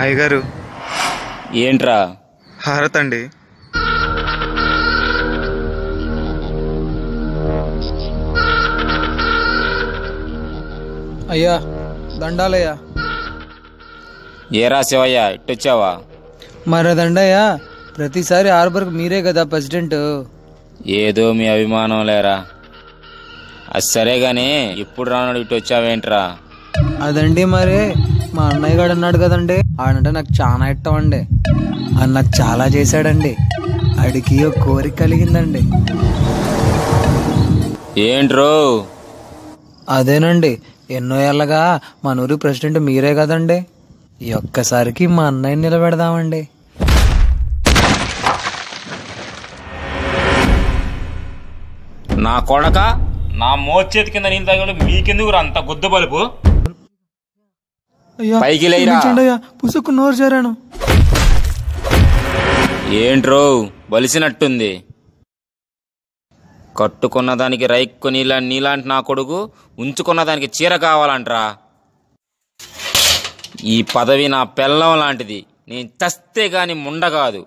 అయ్యగారు ఏంట్రా? హారతండి. అయ్యా దండాలయ్యా. ఏరా శివయ్య, ఇట్టొచ్చావా? మరదండయ్యా, ప్రతిసారి హార్బర్కి మీరే కదా ప్రెసిడెంట్. ఏదో మీ అభిమానం లేరా. అది సరే గాని ఇప్పుడు రానాడు ఇట్టొచ్చావేంట్రా? అదండి మరి మా అన్నయ్య గారు అన్నాడు కదండి, ఆడంటే నాకు చాలా ఇష్టం అండి. ఆయన నాకు చాలా చేశాడండి. ఆడికి ఒక కోరిక కలిగిందండి. ఏంట్రో? అదేనండి, ఎన్నో ఏళ్ళగా మన ఊరి ప్రెసిడెంట్ మీరే కదండి. ఈ ఒక్కసారికి మా అన్నయ్యని నిలబెడదామండి. నా కొడక, నా మోచేతి కింద నీళ్ళు తాగి మీకెందుకు అంత గుద్ద బలుపు? పైకి లేరా. పుసుకు నోరు చేరాను. ఏంట్రో బలిసినట్టుంది. కట్టుకున్న దానికి రైక్కు నీలాంటి నా కొడుకు, ఉంచుకున్న దానికి చీర కావాలంట్రా. ఈ పదవి నా పెళ్ళం లాంటిది. నేను చస్తే గాని ముండగాదు.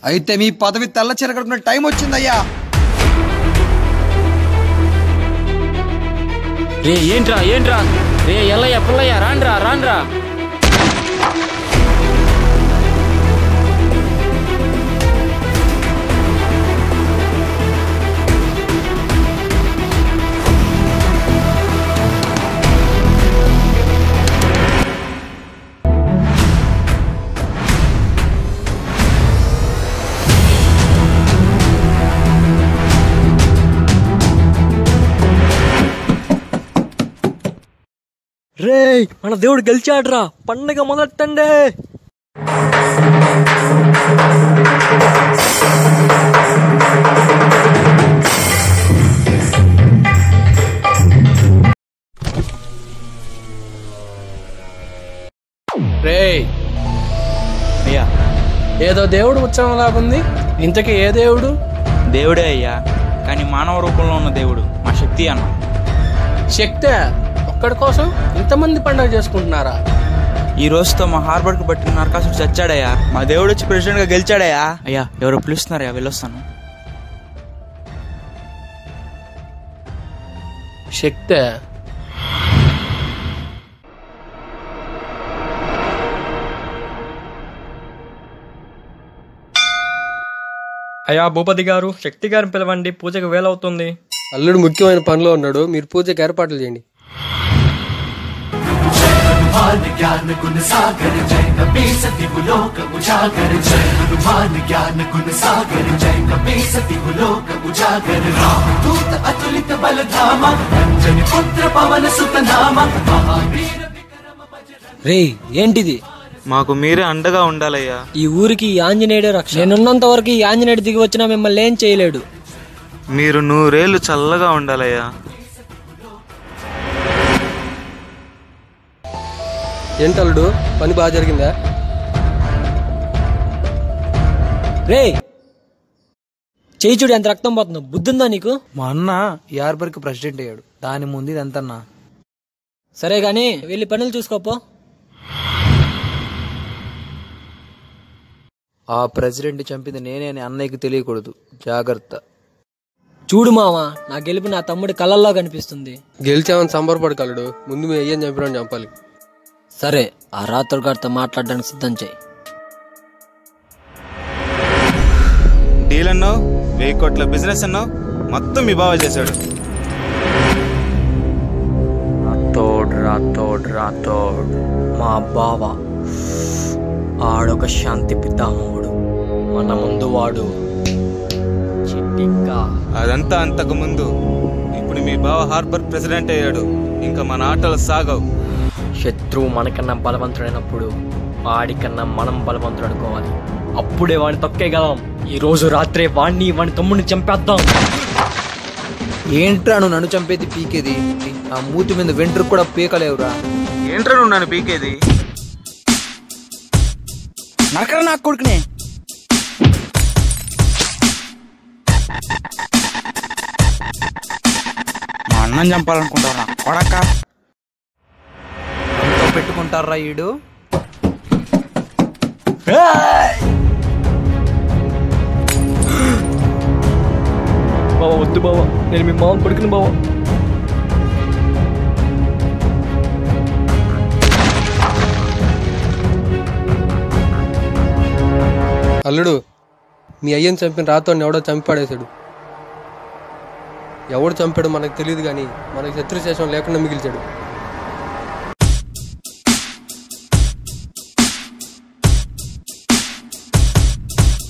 అయితే మీ పదవి తెల్ల చీర కట్టుకునే టైం వచ్చిందయ్యా. రే ఏంట్రా ఏంట్రా? రే ఎల్లయ్య పుల్లయ్య, రాన్రా. రే, మన దేవుడు గెలిచాడ్రా, పండగ మొదలెట్టండి. రే అయ్యా, ఏదో దేవుడు ఉత్సవం లాగుంది. ఇంతకీ ఏ దేవుడు? దేవుడే అయ్యా, కానీ మానవ రూపంలో ఉన్న దేవుడు మా శక్తి అన్న. శక్తే? ఒక్కడి కోసం ఇంతమంది పండుగ చేసుకుంటున్నారా? ఈ రోజుతో మా హార్బర్ కు పట్టిన నరకాసుడు చచ్చాడయ్యా. మా దేవుడు వచ్చి ప్రెసిడెంట్ గా గెలిచాడయ్యా. అయ్యా ఎవరో పిలుస్తున్నారయ్యా, వెళ్ళొస్తాను. శక్తే? అయ్యా భూపతి గారు, శక్తి గారిని పిలవండి, పూజకు వేలవుతుంది. అల్లుడు ముఖ్యమైన పనిలో ఉన్నాడు, మీరు పూజకి ఏర్పాట్లు చేయండి. రే ఏంటిది? మాకు మీరే అండగా ఉండాలయ్యా. ఈ ఊరికి ఈ ఆంజనేయుడే రక్ష. నేనున్నంత వరకు ఈ ఆంజనేయుడు దిగి వచ్చినా మిమ్మల్ని ఏం చేయలేడు. మీరు 100 ఏళ్ళు చల్లగా ఉండాలయ్యా. ఏంటల్లుడు, పని బాగా జరిగిందా? రే చేయి చూడు, ఎంత రక్తం పోతుందో. బుద్ధుందా నీకు? మా అన్న ఈ హార్బర్కి ప్రెసిడెంట్ అయ్యాడు, దాని ముందు ఇదంతన్నా. సరే గాని వెళ్ళి పనులు చూసుకోపో. ఆ ప్రెసిడెంట్ చంపింది నేనే అని అన్నయ్యకి తెలియకూడదు, జాగ్రత్త. చూడు మామ, నా గెలుపు నా తమ్ముడి కళ్ళల్లో కనిపిస్తుంది. గెలిచామని సంబరపడు కల్లుడు, ముందు మీ అయ్యని చంపినని చంపాలి. సరే, ఆ రాత్రి గారితో మాట్లాడడానికి సిద్ధం చేయి. డీల్ అన్నావు, 1000 కోట్ల బిజినెస్ అన్నావు, మొత్తం మీ బావ చేశాడు. రాతోడ్ మా బావ ఆడొక శాంతి పితామహుడు. మన ముందు వాడు చిట్టింకా. అదంతా అంతకు ముందు. ఇప్పుడు మీ బావ హార్బర్ ప్రెసిడెంట్ అయ్యాడు, ఇంకా మన ఆటలు సాగవు. శత్రువు మనకన్నా బలవంతుడైనప్పుడు వాడికన్నా మనం బలవంతుడు అనుకోవాలి. అప్పుడే వాడిని తొక్కేయగలం. ఈ రోజు రాత్రే వాడిని తమ్ముడిని చంపేద్దాం. ఏంట్రా నువ్వు నన్ను చంపేది, పీకేది? ఆ మూతి మీద వెంట్రుకు కూడా పీకలేవురా. ఏంట్రా నువ్వు నన్ను పీకేది? నరకరా నాకు కొడుకునే. మా అన్నం చంపాలనుకుంటారా కొడక? పెట్టుకుంటారా ఈడు? బావా వద్దు బావా, నేను మీ మామ కొడుకుని బావా. అల్లుడు, మీ అయ్యని చంపిన రాతోని ఎవడో చంపాడేశాడు. ఎవడు చంపాడు మనకు తెలియదు, కానీ మనకి శత్రుశేషం లేకుండా మిగిల్చాడు.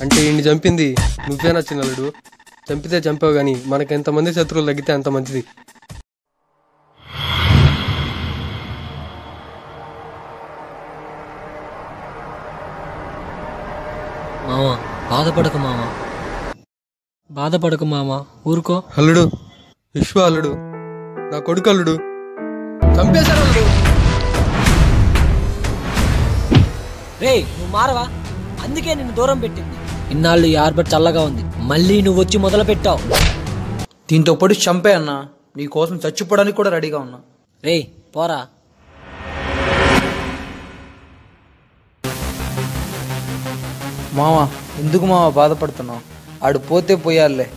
అంటే ఈయన్ని చంపింది నువ్వేనా చిన్నల్లుడు? చంపితే చంపావు, కానీ మనకి ఎంతమంది శత్రువులు తగ్గితే అంత మంచిది. మామ బాధపడకు మామ, బాధపడకు మామ, ఊరుకో. అల్లుడు, విశ్వ అల్లుడు, నా కొడుకు అల్లుడు, చంపేశారు అల్లుడు. రే నువ్వు మారవా, అందుకే నిన్ను దూరం పెట్టింది. ఇన్నాళ్ళు ఈ హార్బర్ చల్లగా ఉంది, మళ్ళీ నువ్వు వచ్చి మొదలు పెట్టావు. దీంతో పొడి చంపే అన్నా, నీ కోసం చచ్చిపోవడానికి కూడా రెడీగా ఉన్నా. రే పోరా. మావా, ఎందుకు మావా బాధపడుతున్నావు? ఆడు పోతే పోయాలే,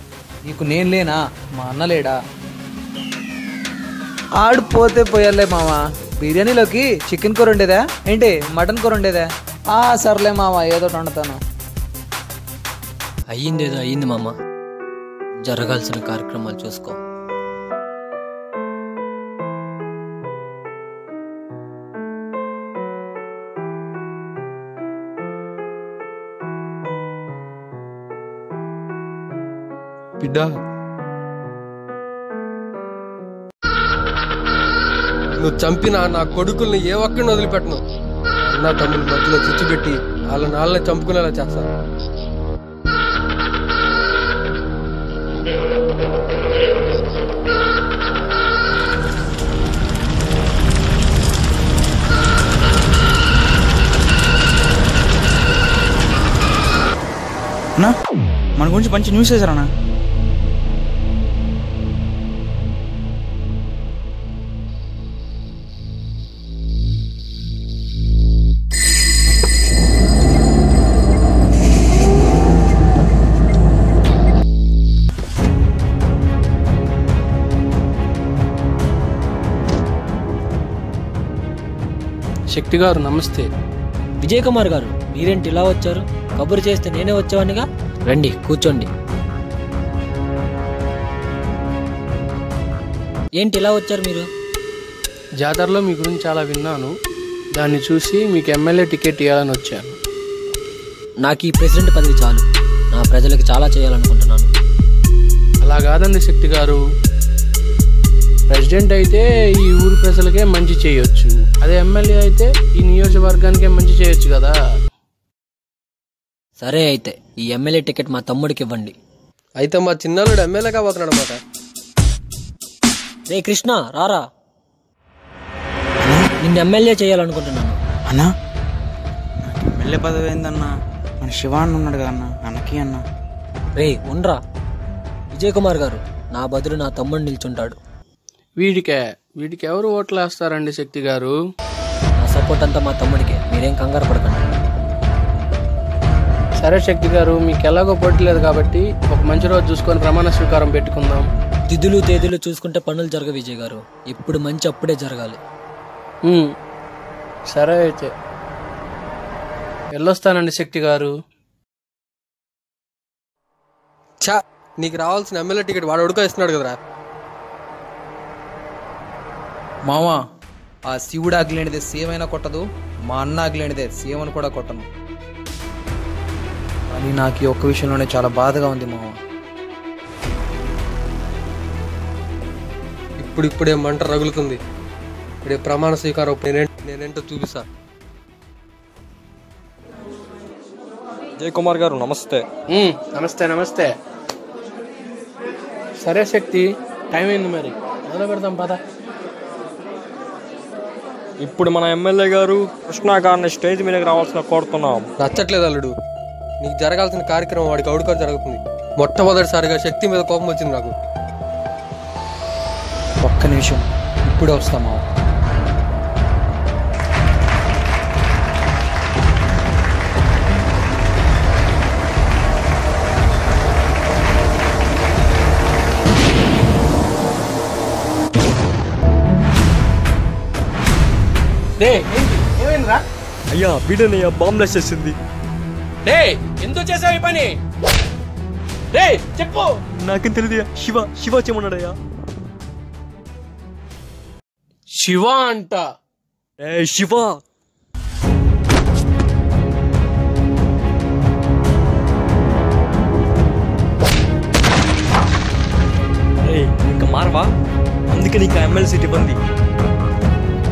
నీకు నేను లేనా? మా అన్న లేడా? ఆడు పోతే పోయాలే మావా. బిర్యానీలోకి చికెన్ కూర ఉండేదా ఏంటి, మటన్ కూర ఉండేదా? సర్లే మావా, ఏదో వండుతాను. అయ్యిందేదో అయ్యింది మామ, జరగాల్సిన కార్యక్రమాలు చూసుకో. బిడ్డ, నువ్వు చంపిన నా కొడుకుల్ని ఏ ఒక్కడిని వదిలిపెట్టను. అన్న తమ్ముల మధ్యలో చిచ్చు పెట్టి వాళ్ళని చంపుకునేలా చేస్తాను. అన్నా, మన గురించి మంచి న్యూస్ వేశారన్నా. శక్తి గారు నమస్తే. విజయ్ కుమార్ గారు, మీరేంటి ఇలా వచ్చారు? కబురు చేస్తే నేనే వచ్చేవాడిగా. రండి కూర్చోండి. ఏంటి ఇలా వచ్చారు మీరు? జాతరలో మీ గురించి చాలా విన్నాను, దాన్ని చూసి మీకు ఎమ్మెల్యే టికెట్ ఇవ్వాలని వచ్చాను. నాకు ఈ ప్రెసిడెంట్ పదవి చాలు, నా ప్రజలకు చాలా చేయాలనుకుంటున్నాను. అలా కాదండి శక్తి గారు, ప్రెసిడెంట్ అయితే ఈ ఊరు ప్రజలకే మంచి చేయొచ్చు, అదే ఎమ్మెల్యే అయితే ఈ నియోజకవర్గానికే మంచి చేయొచ్చు కదా. సరే అయితే ఈ ఎమ్మెల్యే టికెట్ మా తమ్ముడికి ఇవ్వండి. అయితే మా చిన్నాళ్ళుడు ఎమ్మెల్యే కాబోతున్నాడు అన్నమాట. రే కృష్ణ రారా, నిన్ను ఎమ్మెల్యే చేయాలనుకుంటున్నాను. అన్నా, నాకు ఎమ్మెల్యే పదవి ఏందన్నా? మన శివాన్ ఉన్నాడు కదా అన్న, అన్నకి అన్న. రే ఉండ్రా. విజయ్ కుమార్ గారు, నా బదులు నా తమ్ముడు నిల్చుంటాడు. వీడికి ఎవరు ఓట్లు వేస్తారండి శక్తి గారు? నా సపోర్ట్ అంతా మా తమ్ముడికే, మీరేం కంగారు పడకండి. సరే శక్తి గారు, మీకు ఎలాగో పోటీ లేదు కాబట్టి ఒక మంచి రోజు చూసుకొని ప్రమాణ స్వీకారం పెట్టుకుందాం. తిథులు తేదీలు చూసుకుంటే పనులు జరగ విజయ్ గారు, ఇప్పుడు మంచి అప్పుడే జరగాలి. సరే అయితే వెళ్ళొస్తానండి శక్తి గారు. చా, నీకు రావాల్సిన ఎమ్మెల్యే టికెట్ వాడు ఉడక ఇస్తున్నాడు కదరా. మావా, ఆ శివుడు ఆగిలేనిదే సేమైనా కొట్టదు, మా అన్న ఆగిలేనిదే సేమని కూడా కొట్టను. కానీ నాకు ఈ ఒక్క విషయంలోనే చాలా బాధగా ఉంది మావా. ఇప్పుడే మంట రగులుతుంది. ఇప్పుడే ప్రమాణ స్వీకారం నేనేంటో చూపిస్తా. విజయ్ కుమార్ గారు నమస్తే. నమస్తే నమస్తే. సరే శక్తి, టైం అయింది, మరి మొదలు పెడతాం పద. ఇప్పుడు మన ఎమ్మెల్యే గారు కృష్ణా గారిని స్టేజ్ మీదకి రావాల్సిన కోరుతున్నాం. నచ్చట్లేదు అల్లుడు, నీకు జరగాల్సిన కార్యక్రమం వాడికి అవుడుకో జరుగుతుంది. మొట్టమొదటిసారిగా శక్తి మీద కోపం వచ్చింది నాకు. ఒక్క నిమిషం, ఇప్పుడే వస్తా మావా. ఏమైందిరా? అయ్యా వీడనయ్యా బాంబ్ చేసింది. డే ఎందుకు చేసావు ఈ పని? డే చెప్పు. నాకేం తెలియదు. శివ చేయమన్నాడయ్యా. శివ అంట. శివ ఇంకా మారవా? అందుకే నీకు ఎమ్మెల్యే సీట్ ఇవ్వండి.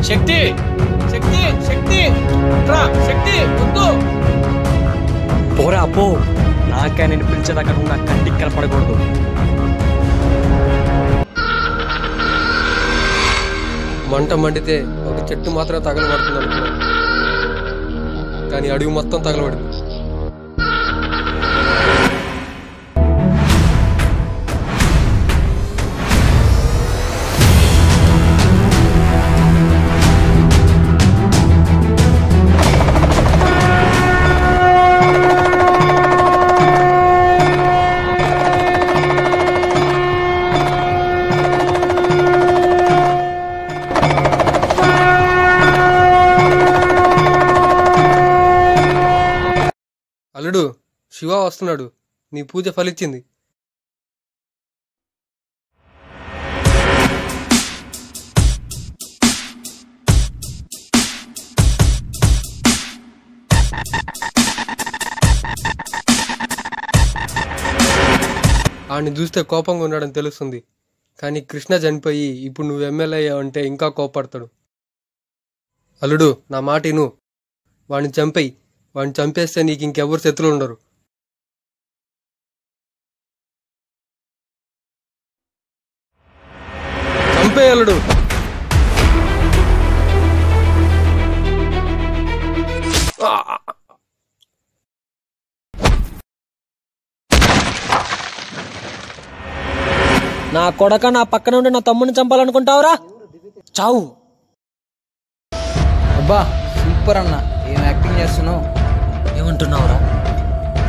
శక్తి శక్తి శక్తి రా, శక్తి వద్దు. పోరా పో. నాకే నేను పిలిచేదాకా నువ్వు నా కంటికి కనపడకూడదు. మంట మండితే ఒక చెట్టు మాత్రం తగలబడుతుంది అనుకున్నాను, కానీ అడుగు మొత్తం తగలబడింది. అల్లుడు, శివ వస్తున్నాడు. నీ పూజ ఫలించింది. ఆడిని చూస్తే కోపంగా ఉన్నాడని తెలుస్తుంది, కానీ కృష్ణ చనిపోయి ఇప్పుడు నువ్వు ఎమ్మెల్యే అయ్యావంటే ఇంకా కోపడతాడు. అల్లుడు, నా మాట విను. వాడిని చంపేయి. వాడిని చంపేస్తే నీకు ఇంకెవరు శత్రువులు ఉండరు. చంపేయలుడు. నా కొడక నా పక్కన ఉండి నా తమ్ముడిని చంపాలనుకుంటావురా? చావు. అబ్బా సూపర్ అన్న, ఏం యాక్టింగ్ చేస్తున్నావు? ఏమంటున్నావురా?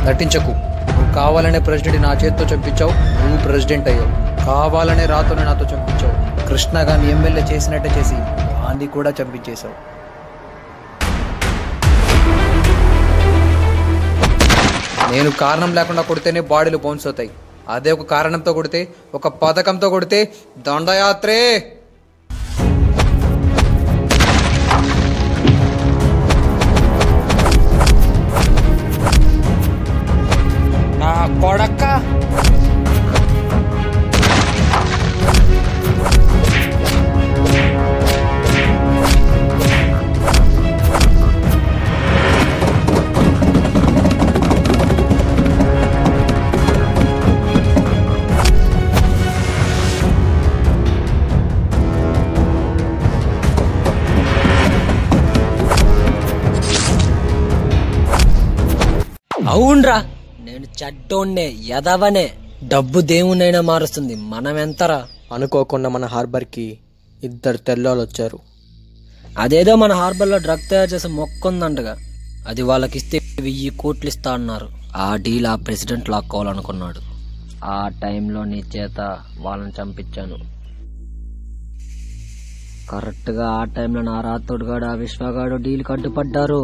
నటించకు. నువ్వు కావాలనే ప్రెసిడెంట్ నా చేతితో చంపించావు. నువ్వు ప్రెసిడెంట్ అయ్యావు. కావాలనే రాతోనే నాతో చంపించావు. కృష్ణ గారిని ఎమ్మెల్యే చేసినట్టే చేసి వాణ్ణి కూడా చంపించేశావు. నేను కారణం లేకుండా కొడితేనే బాడీలు బౌన్స్ అవుతాయి. అదే ఒక కారణంతో కొడితే, ఒక పథకంతో కొడితే దండయాత్రే. నా కొడక అవునరా, నేను చెడ్డోన్నే ఎదవనే. డబ్బు దేవునైనా మారుస్తుంది, మనం ఎంతరా? అనుకోకుండా మన హార్బర్ కి 2 తెల్లోళ్ళు వచ్చారు. అదేదో మన హార్బర్ లో డ్రగ్ తయారు చేసే మొక్క ఉందంటగా, అది వాళ్ళకిస్తే 1000 కోట్లు ఇస్తా అన్నారు. ఆ డీల్ ఆ ప్రెసిడెంట్ లాక్కోవాలనుకున్నాడు. ఆ టైంలో నీ చేత వాళ్ళని చంపించాను. కరెక్ట్ గా ఆ టైంలో నా రాతోడుగాడు ఆ విశ్వగాడు డీల్ కట్టుపడ్డారు.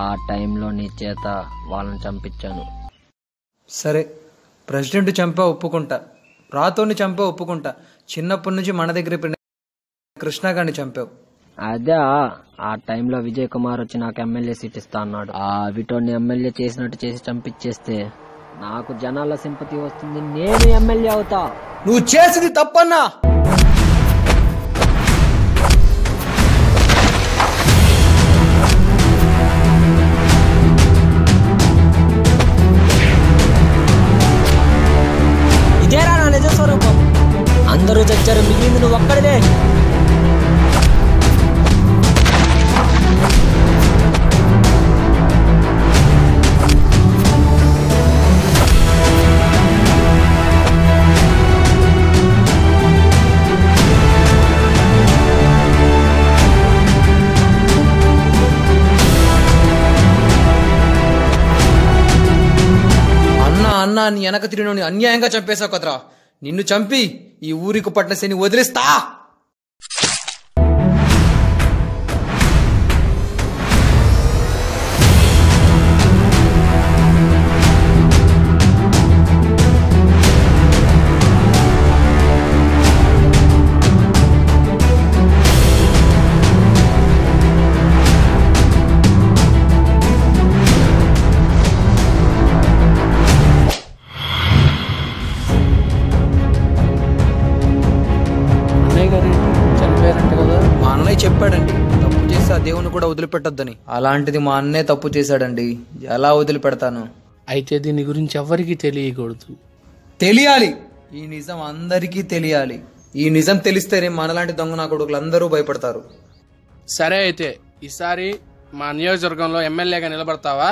ఆ టైంలో నీ చేత వాళ్ళని చంపించాను. సరే, ప్రెసిడెంట్ చంపా ఒప్పుకుంటా, రాతోని చంపా ఒప్పుకుంటా. చిన్నప్పటి నుంచి మన దగ్గర కృష్ణ గారిని చంపావు. అదే ఆ టైంలో విజయ్ కుమార్ వచ్చి నాకు ఎమ్మెల్యే సీట్ ఇస్తా అన్నాడు. ఆ విటోని ఎమ్మెల్యే చేసినట్టు చేసి చంపించేస్తే నాకు జనాల సింపతి వస్తుంది, నేను ఎమ్మెల్యే అవుతా. నువ్వు చేసింది తప్పన్నా. ఇదేరా నా నిజ స్వరూపం. అందరూ చచ్చారు, మిగిలింది నువ్వు ఒక్కడిదే. అన్నా నీ వెనక తిరిగి అన్యాయంగా చంపేశావు కదరా. నిన్ను చంపి ఈ ఊరికి పట్టిన శని వదిలిస్తా. తెలుసా దేవుని కూడా వదిలిపెట్టొద్దని. అలాంటిది మా అన్నే తప్పు చేశాడండి, ఎలా వదిలిపెడతాను? అయితే దీని గురించి ఎవ్వరికీ తెలియకూడదు. తెలియాలి, ఈ నిజం అందరికీ తెలియాలి. ఈ నిజం తెలిస్తేనే మనలాంటి దొంగ నా కొడుకులు అందరూ భయపడతారు. సరే, అయితే ఈసారి మా నియోజకవర్గంలో ఎమ్మెల్యేగా నిలబడతావా?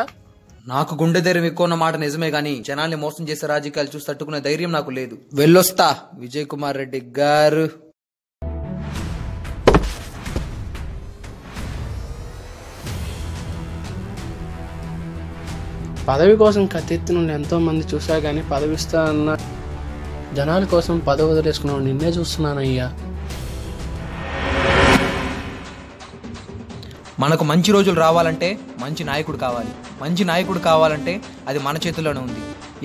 నాకు గుండె ధైర్యం ఎక్కువ ఉన్న మాట నిజమే గానీ జనాల్ని మోసం చేసే రాజకీయాలు చూసి తట్టుకునే ధైర్యం నాకు లేదు. వెళ్ళొస్తా విజయ్ కుమార్ రెడ్డి గారు. పదవి కోసం కత్తెత్తిన ఎంతో మంది చూసా గానీ పదవి ఇస్తా అన్న జనాల కోసం పదవి వదిలేసుకున్నావు నిన్నే చూస్తున్నానయ్యా. మనకు మంచి రోజులు రావాలంటే మంచి నాయకుడు కావాలి. మంచి నాయకుడు కావాలంటే అది మన చేతుల్లోనే ఉంది.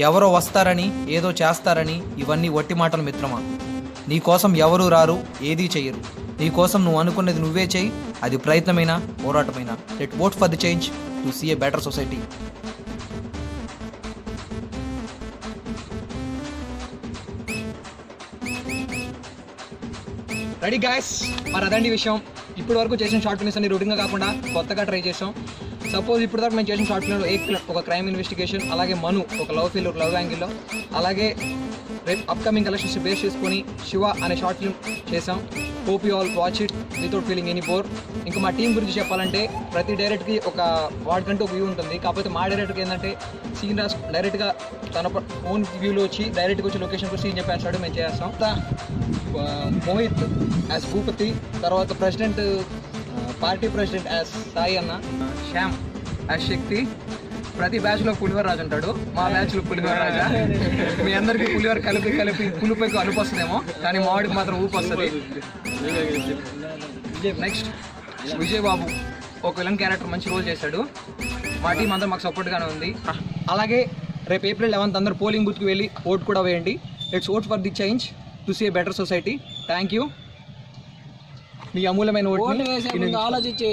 ఎవరో వస్తారని ఏదో చేస్తారని ఇవన్నీ వట్టి మాటలు మిత్రమా. నీ కోసం ఎవరూ రారు, ఏదీ చెయ్యరు. నీ కోసం నువ్వు అనుకున్నది నువ్వే చెయ్యి, అది ప్రయత్నమైనా పోరాటమైనా. Let vote for the change to see a better society. Ready guys, మరి అదండి విషయం. ఇప్పటి వరకు చేసిన షార్ట్ ఫిల్మ్స్ అన్ని రొటీన్గా కాకుండా కొత్తగా ట్రై చేసాం. సపోజ్ ఇప్పుడు దాకా మేము చేసిన షార్ట్ ఫిల్మ్లో ఒక క్రైమ్ ఇన్వెస్టిగేషన్, అలాగే మను ఒక లవ్ యాంగిల్లో, అలాగే రేపు అప్కమింగ్ కలెక్షన్స్ బేస్ చేసుకొని శివ అనే షార్ట్ ఫిల్మ్ చేసాం. Hope you all watch it without feeling any bore. ఇంకా మా టీం గురించి చెప్పాలంటే ప్రతి డైరెక్ట్కి ఒక వాడికంటూ ఒక వ్యూ ఉంటుంది. కాకపోతే మా డైరెక్ట్కి ఏంటంటే సీన్ డైరెక్ట్గా తన ఓన్ వ్యూలో వచ్చి డైరెక్ట్గా వచ్చి లొకేషన్కి సీన్ చెప్పేస్తాడు, మేము చేస్తాం. మోహిత్ యాజ్ భూపతి, తర్వాత president party president as Sai అన్న, శ్యామ్ యాజ్ శక్తి. ప్రతి బ్యాచ్లో పులివర్ రాజు ఉంటాడు, మా బ్యాచ్లో పులివర్ రాజా. మీ అందరికీ పులివర్ కలిపి పులిపైకి అలుపు వస్తుందేమో, కానీ మా వాడికి మాత్రం ఊపు వస్తుంది. నెక్స్ట్ విజయ్ బాబు ఒక విలన్ క్యారెక్టర్ మంచి రోల్ చేశాడు. మా టీం అందరూ మాకు సపోర్ట్గానే ఉంది. అలాగే రేపు April 11 అందరూ పోలింగ్ బూత్కి వెళ్ళి ఓట్ కూడా వేయండి. Let's vote for the change to see a better society. Thank you. మీ అమూల్యమైన ఓట్ ఆలోచించి